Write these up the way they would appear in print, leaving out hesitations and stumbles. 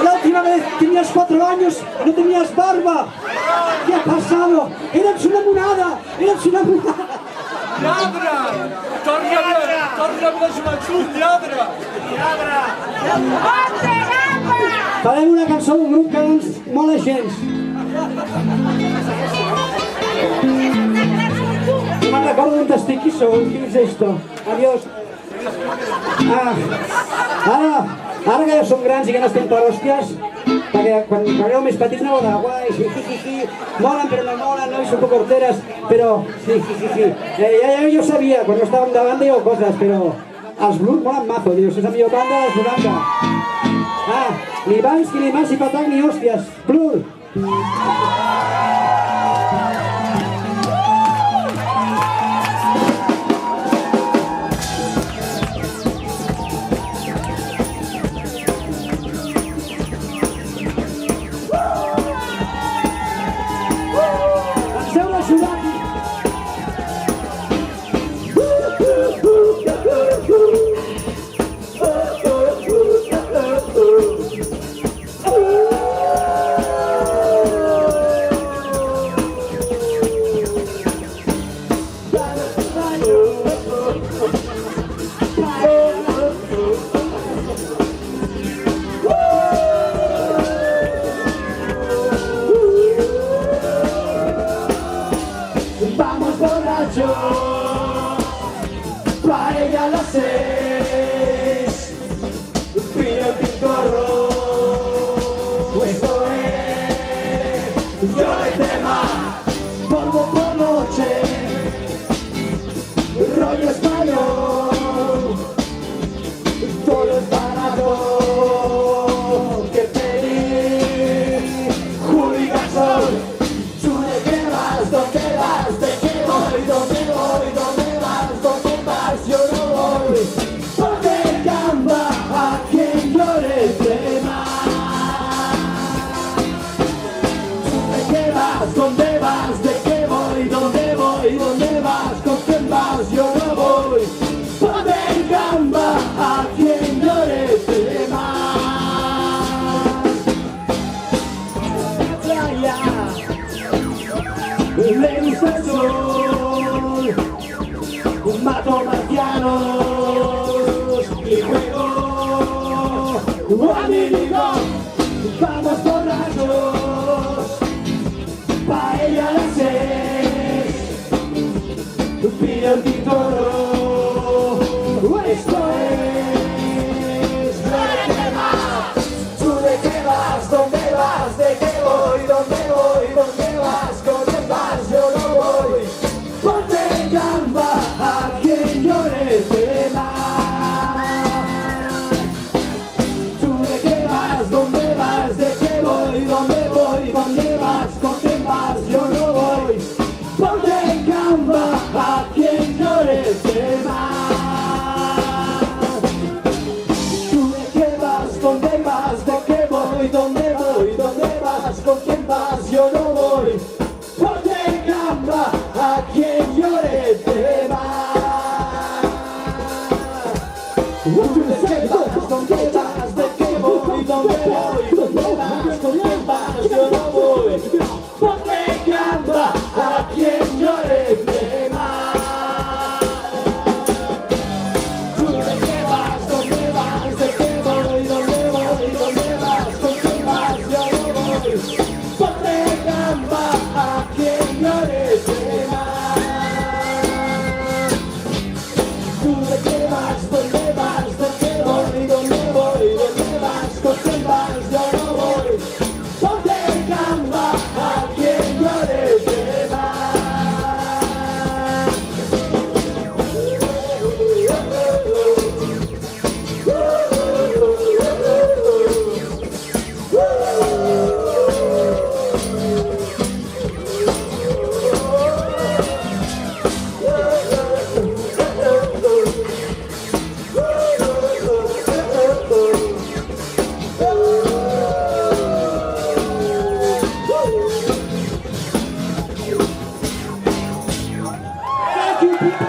La última vez tenías 4 años y no tenías barba. ¿Qué ha pasado? Eres una monada. Eres una monada. Lladre! Torna'm la joventut, lladre! Farem una cançó d'un grup que ens mola gens. No me'n recordo d'on estic, qui sou, qui és esto? Adiós. Ara que ja som grans i que no estem per hòsties, perquè quan éreu més petits aneu de guai, sí, molen però no molen, no, i són poc horteres, però sí. Jo sabia, quan no estàvem davant dèieu coses, però els Blur molen mazo, dius, és la millor banda dels 90. Ni Bansky, ni Massive Attack, ni hòsties, Blur. Paella a las 6, pilla el pintorro, esto es, yo el tema, polvo por noche, rollo español, todo es barato, que pedir, Hooligan Soul, tú de qué vas, dónde vas, de qué voy, dónde voy, dónde vas, dónde vas, yo no voy, ponte gamba a quien llore el tema. Tú de qué vas, dónde vas, de qué voy, dónde vas, con quién vas, yo no voy, ponte gamba a quien llore el tema. Le gusta el sol, mato marcianos y juego a mi digo, vamos borrachos, paella a las 6, pide el tintoro, esto es el tema. Tú de qué vas, dónde vas, de qué voy, dónde vas, con quién vas, yo no voy, ponte gamba a quien llore el tema. Tú de qué vas, dónde vas, de qué voy, dónde vas, con quién vas, yo no voy, ponte gamba a quien llore el tema. Tú de qué vas, dónde vas, de qué voy, dónde vas, con quién vas, yo no voy, ponte gamba a quien llore el tema. Tú de qué vas, dónde vas, de qué voy, dónde vas, con quién vas, yo no voy, ponte gamba a quien llore el tema. Tú de qué vas, dónde vas, de qué voy, dónde vas, con quién vas, yo no voy, ponte gamba a quien llore el tema. Tú de qué vas, dónde vas, de qué voy, dónde vas, con quién vas, yo no voy, ponte gamba a quien llore el tema. Thank you, people.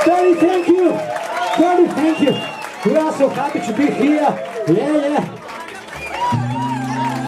Very thank you. Very thank you. Thank you. We are so happy to be here. Yeah, yeah.